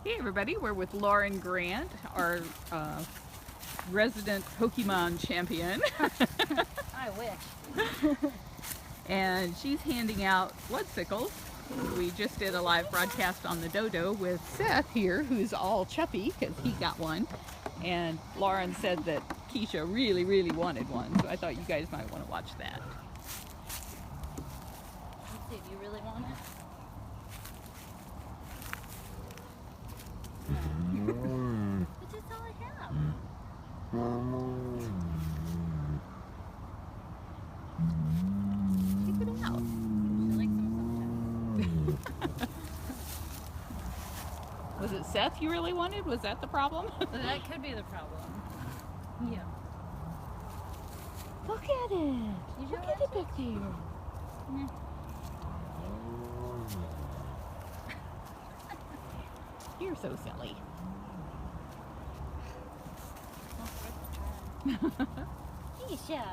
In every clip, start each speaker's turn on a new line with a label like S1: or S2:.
S1: Hey everybody, we're with Lauren Grant, our resident Pokemon champion.
S2: I wish.
S1: And she's handing out Bloodsickles. We just did a live broadcast on the Dodo with Seth here, who's all chuffy because he got one. And Lauren said that Keisha really, really wanted one, so I thought you guys might want to watch that.
S2: Let's see, do you really want it? But that's all I have.
S1: Check it out.
S2: She likes them sometimes.
S1: Was it Seth you really wanted? Was that the problem?
S2: That could be the problem. Yeah.
S1: Look at it.
S2: You
S1: Look at it back there.
S2: Yeah.
S1: You're so silly.
S2: Keisha. Yeah.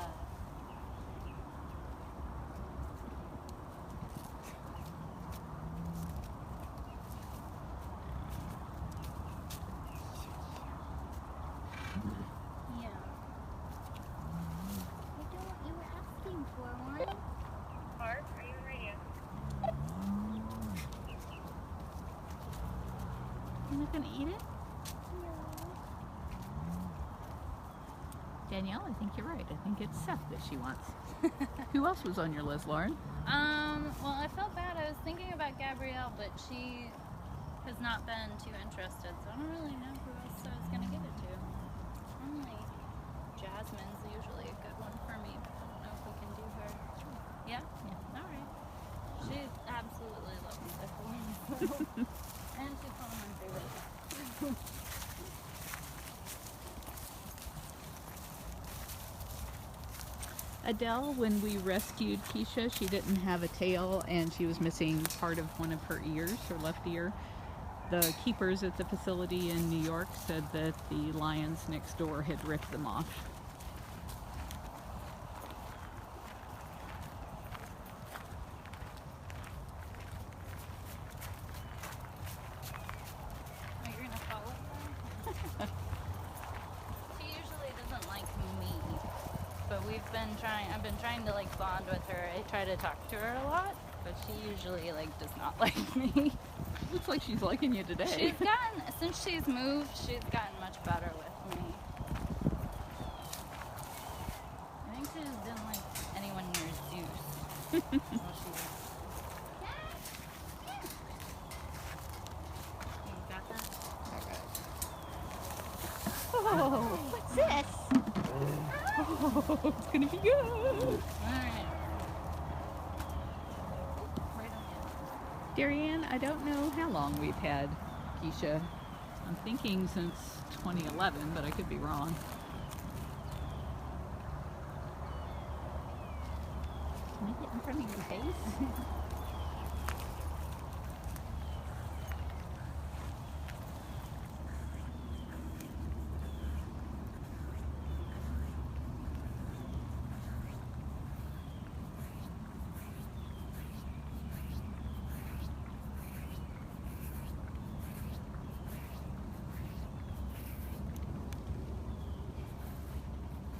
S2: I know what you were asking for, one.
S3: Mark, are you on radio?
S1: You're not gonna eat it? Danielle, I think you're right. I think it's Seth that she wants. Who else was on your list, Lauren?
S2: Well, I felt bad. I was thinking about Gabrielle, but she has not been too interested, so I don't really know who else I was going to give it to. Normally, Jasmine's usually a good one for me, but I don't know if we can do her. Yeah?
S1: Yeah.
S2: All right. She absolutely loves it. And she's one of my favorites.
S1: Adele, when we rescued Keisha, she didn't have a tail and she was missing part of one of her ears, her left ear. The keepers at the facility in New York said that the lions next door had ripped them off.
S2: Oh, you're gonna follow her? She usually doesn't like me, but I've been trying to like bond with her. I try to talk to her a lot, but she usually like does not like me.
S1: Looks like she's liking you today.
S2: She's gotten, since she's moved, she's gotten much better with me. I think she just didn't like anyone near Zeus. Well, You got that?
S1: Oh, what's this? Oh, it's gonna be good.
S2: Alright. Right on
S1: Darianne, I don't know how long we've had Keisha. I'm thinking since 2011, but I could be wrong. Can I get in front of your face?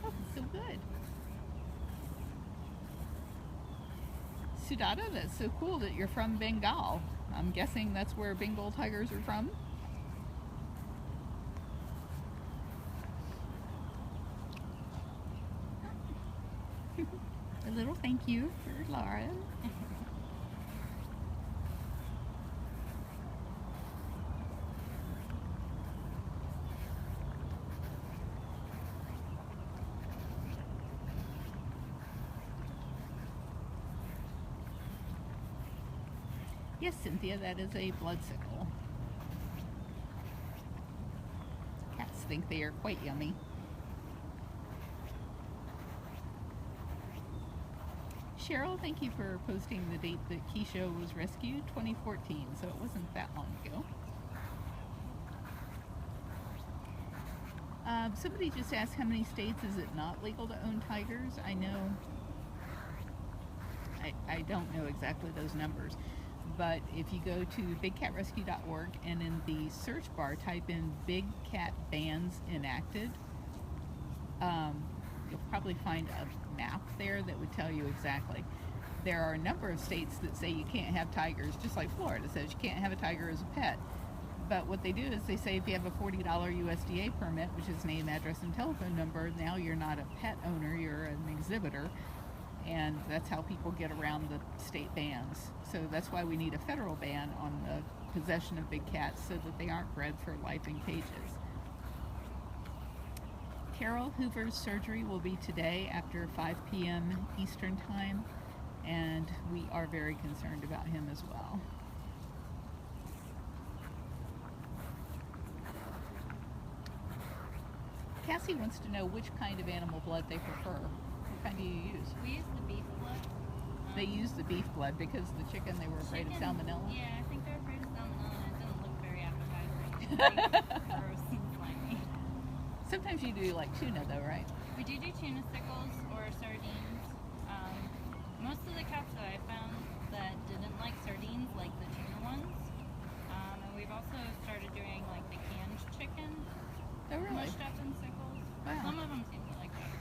S1: Oh, so good. Sudata, that's so cool that you're from Bengal. I'm guessing that's where Bengal tigers are from. A little thank you for Lauren. Yes, Cynthia, that is a bloodsicle. Cats think they are quite yummy. Cheryl, thank you for posting the date that Keisha was rescued, 2014, so it wasn't that long ago. Somebody just asked how many states is it not legal to own tigers. I know, I don't know exactly those numbers, but if you go to bigcatrescue.org and in the search bar type in Big Cat Bans Enacted, you'll probably find a map there that would tell you exactly. There are a number of states that say you can't have tigers, just like Florida says you can't have a tiger as a pet. But what they do is they say if you have a $40 USDA permit, which is name, address, and telephone number, now you're not a pet owner, you're an exhibitor. And that's how people get around the state bans. So that's why we need a federal ban on the possession of big cats so that they aren't bred for life in cages. Carol Hoover's surgery will be today after 5 p.m. Eastern Time, and we are very concerned about him as well. Cassie wants to know which kind of animal blood they prefer. What kind do you use?
S2: We use the beef blood.
S1: They use the beef blood because the chicken, they were afraid of salmonella?
S2: Yeah, I think they're afraid of salmonella, and it didn't look very appetizing. Gross and slimy.
S1: Sometimes you do like tuna though, right?
S2: We do tuna sickles or sardines. Most of the cats that I found that didn't like sardines like the tuna ones. And we've also started doing like the canned chicken.
S1: Oh, really?
S2: Mushed up in sickles.
S1: Wow.
S2: Some of them seem to like that too.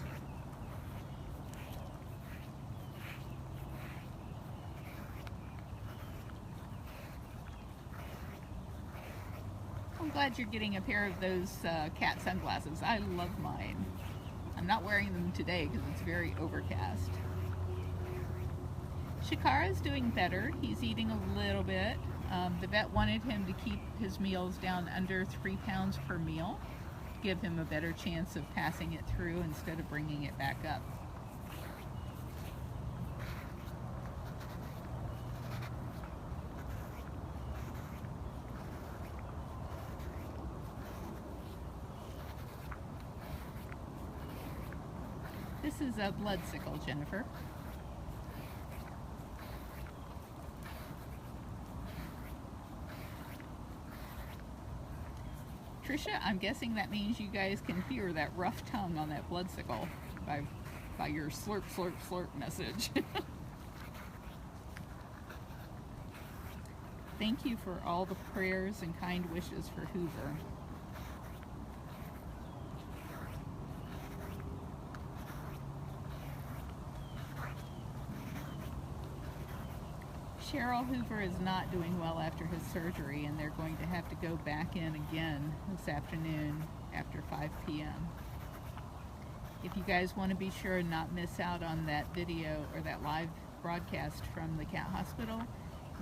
S1: I'm glad you're getting a pair of those cat sunglasses. I love mine. I'm not wearing them today because it's very overcast. Shakara's doing better. He's eating a little bit. The vet wanted him to keep his meals down under 3 pounds per meal. Give him a better chance of passing it through instead of bringing it back up. This is a blood sickle, Jennifer. Trisha, I'm guessing that means you guys can hear that rough tongue on that blood sickle by your slurp, slurp, slurp message. Thank you for all the prayers and kind wishes for Hoover. Cheryl Hoover is not doing well after his surgery, and they're going to have to go back in again this afternoon after 5 p.m. If you guys want to be sure and not miss out on that video or that live broadcast from the cat hospital,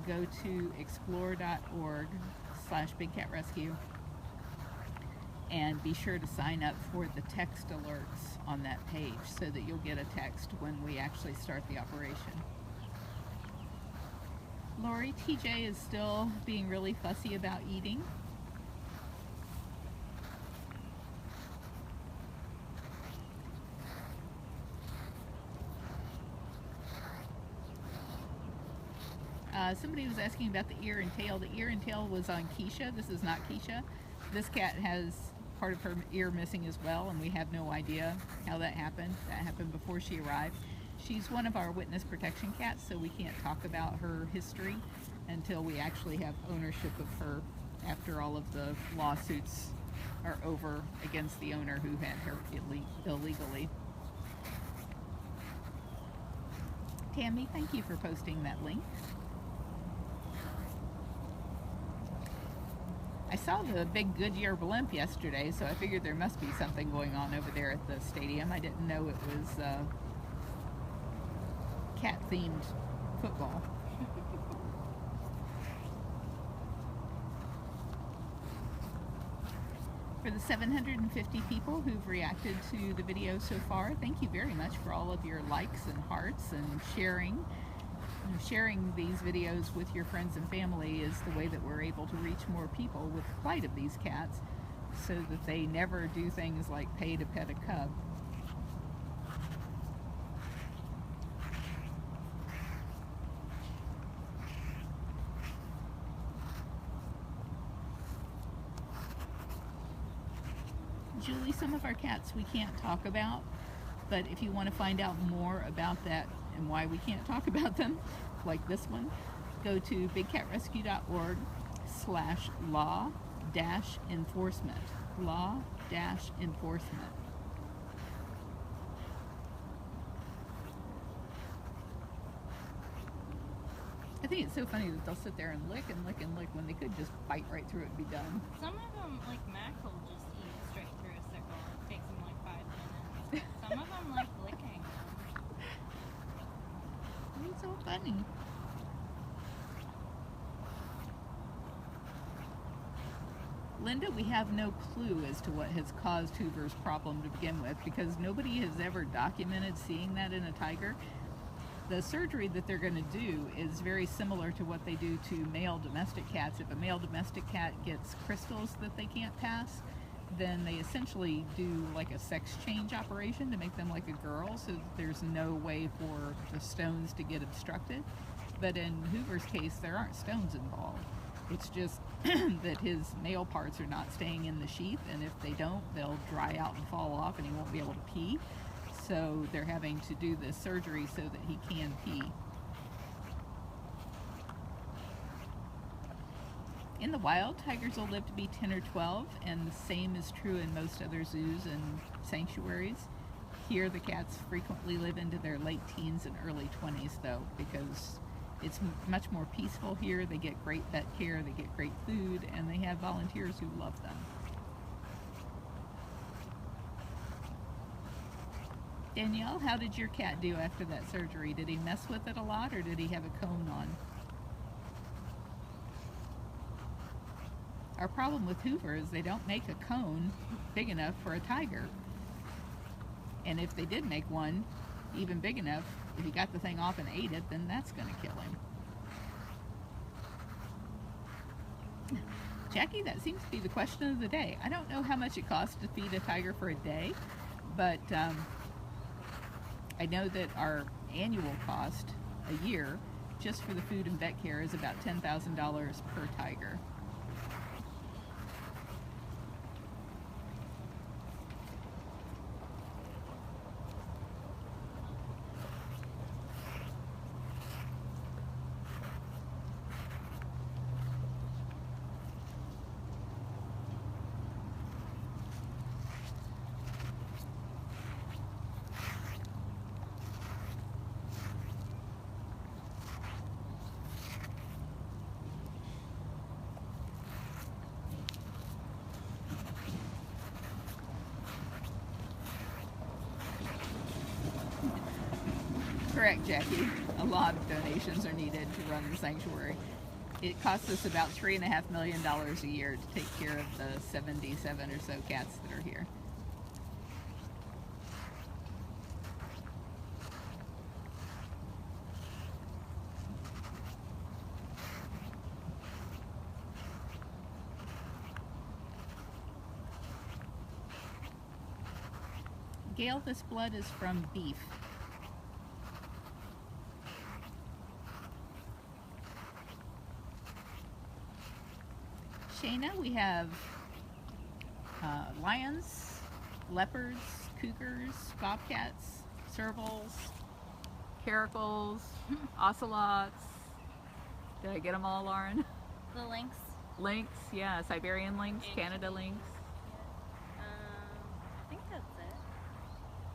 S1: go to explore.org/bigcatrescue and be sure to sign up for the text alerts on that page so that you'll get a text when we actually start the operation. Lori, TJ is still being really fussy about eating. Somebody was asking about the ear and tail. The ear and tail was on Keisha. This is not Keisha. This cat has part of her ear missing as well, and we have no idea how that happened. That happened before she arrived. She's one of our witness protection cats, so we can't talk about her history until we actually have ownership of her after all of the lawsuits are over against the owner who had her illegally. Tammy, thank you for posting that link. I saw the big Goodyear blimp yesterday, so I figured there must be something going on over there at the stadium. I didn't know it was cat-themed football. For the 750 people who've reacted to the video so far, thank you very much for all of your likes and hearts and sharing. Sharing these videos with your friends and family is the way that we're able to reach more people with the plight of these cats so that they never do things like pay to pet a cub. Julie, some of our cats we can't talk about, but if you want to find out more about that and why we can't talk about them, like this one, go to bigcatrescue.org/law-enforcement. Law-enforcement. I think it's so funny that they'll sit there and lick and lick and lick when they could just bite right through it and be done.
S2: Some of them, like Mac, will just eat straight through a sickle. It takes him like 5 minutes. Some of them like licking.
S1: It's so funny. Linda, we have no clue as to what has caused Hoover's problem to begin with, because nobody has ever documented seeing that in a tiger. The surgery that they're going to do is very similar to what they do to male domestic cats. If a male domestic cat gets crystals that they can't pass, then they essentially do like a sex change operation to make them like a girl, so that there's no way for the stones to get obstructed. But in Hoover's case, there aren't stones involved. It's just that his male parts are not staying in the sheath, and if they don't, they'll dry out and fall off and he won't be able to pee. So they're having to do this surgery so that he can pee. In the wild, tigers will live to be 10 or 12, and the same is true in most other zoos and sanctuaries. Here, the cats frequently live into their late teens and early 20s, though, because it's much more peaceful here. They get great vet care, they get great food, and they have volunteers who love them. Danielle, how did your cat do after that surgery? Did he mess with it a lot, or did he have a cone on? Our problem with Hoover is they don't make a cone big enough for a tiger. And if they did make one even big enough, if he got the thing off and ate it, then that's going to kill him. Jackie, that seems to be the question of the day. I don't know how much it costs to feed a tiger for a day, but I know that our annual cost a year just for the food and vet care is about $10,000 per tiger. Correct, Jackie. A lot of donations are needed to run the sanctuary. It costs us about $3.5 million a year to take care of the 77 or so cats that are here. Gail, this blood is from beef. Shayna, we have lions, leopards, cougars, bobcats, servals, caracals, ocelots. Did I get them all, Lauren?
S2: The lynx.
S1: Lynx, yeah, Siberian lynx, Canada lynx.
S2: I think that's it.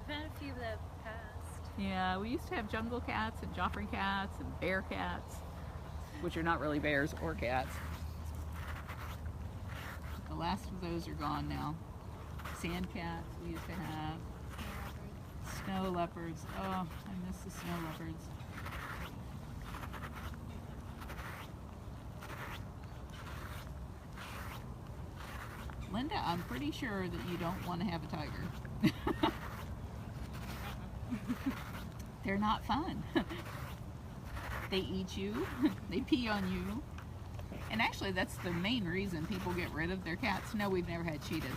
S2: I've had a few that have passed.
S1: Yeah, we used to have jungle cats and Joffrey cats and bear cats, which are not really bears or cats. The last of those are gone now. Sand cats we used to have. Snow leopards. Oh, I miss the snow leopards. Linda, I'm pretty sure that you don't want to have a tiger. They're not fun. They eat you. They pee on you. And actually, that's the main reason people get rid of their cats. No, we've never had cheetahs.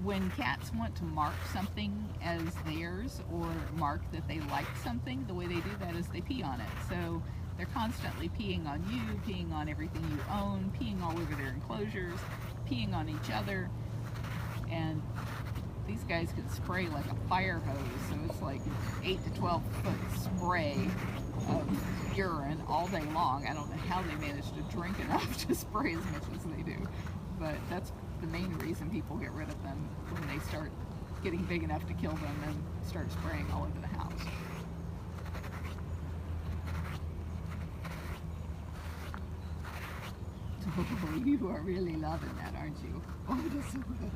S1: When cats want to mark something as theirs or mark that they like something, the way they do that is they pee on it. So they're constantly peeing on you, peeing on everything you own, peeing all over their enclosures, peeing on each other. And these guys can spray like a fire hose, so it's like 8 to 12 foot spray of urine all day long. I don't know how they manage to drink enough to spray as much as they do, but that's the main reason people get rid of them when they start getting big enough to kill them and start spraying all over the house. Oh, you are really loving that, aren't you? Oh, it is so good.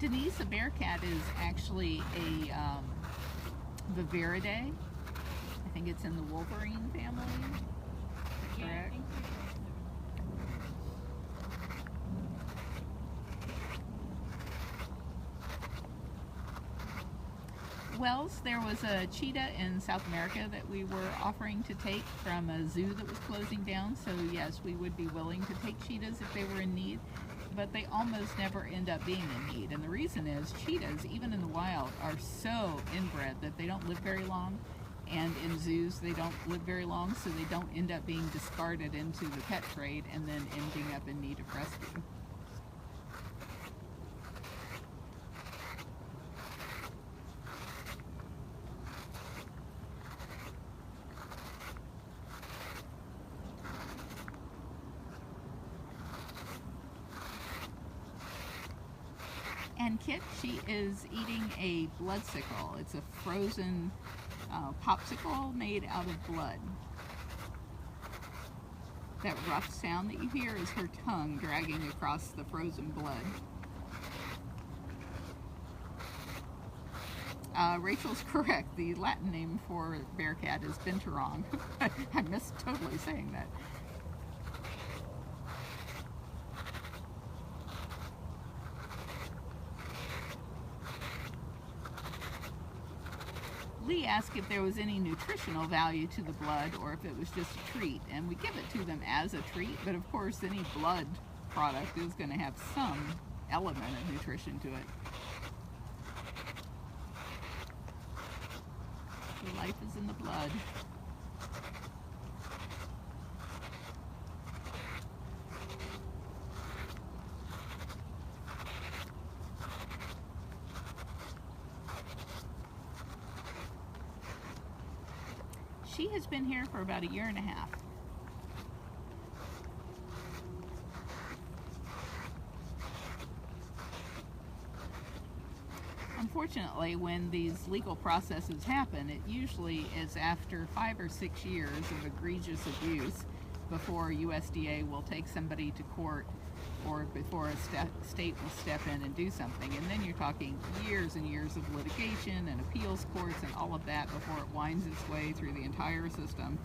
S1: Denise, a bear cat, is actually a Viveridae. I think it's in the Wolverine family.
S2: Yeah, I
S1: Correct?
S2: think
S1: Wells, there was a cheetah in South America that we were offering to take from a zoo that was closing down. So yes, we would be willing to take cheetahs if they were in need, but they almost never end up being in need. And the reason is cheetahs, even in the wild, are so inbred that they don't live very long. And in zoos, they don't live very long, so they don't end up being discarded into the pet trade and then ending up in need of rescue. And Kit, she is eating a blood sickle. It's a frozen popsicle made out of blood. That rough sound that you hear is her tongue dragging across the frozen blood. Rachel's correct. The Latin name for bear cat is binturong. I missed totally saying that. Lee asked if there was any nutritional value to the blood or if it was just a treat, and we give it to them as a treat, but of course any blood product is going to have some element of nutrition to it. Life is in the blood. She has been here for about 1.5 years. Unfortunately, when these legal processes happen, it usually is after 5 or 6 years of egregious abuse before USDA will take somebody to court, or before a state will step in and do something. And then you're talking years and years of litigation and appeals courts and all of that before it winds its way through the entire system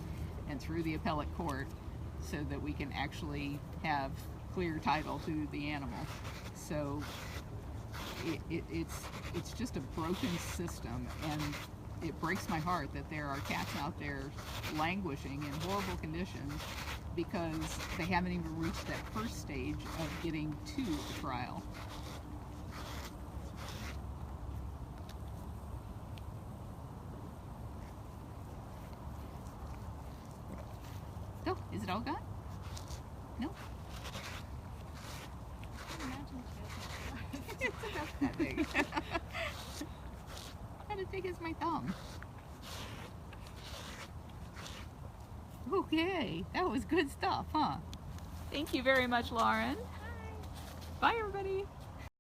S1: and through the appellate court so that we can actually have clear title to the animal. So it's just a broken system, and it breaks my heart that there are cats out there languishing in horrible conditions because they haven't even reached that first stage of getting to a trial. Oh, is it all gone? No?
S2: imagine she
S1: It's about that big. Not as big as my thumb. Okay, that was good stuff, huh? Thank you very much, Lauren. Bye, everybody.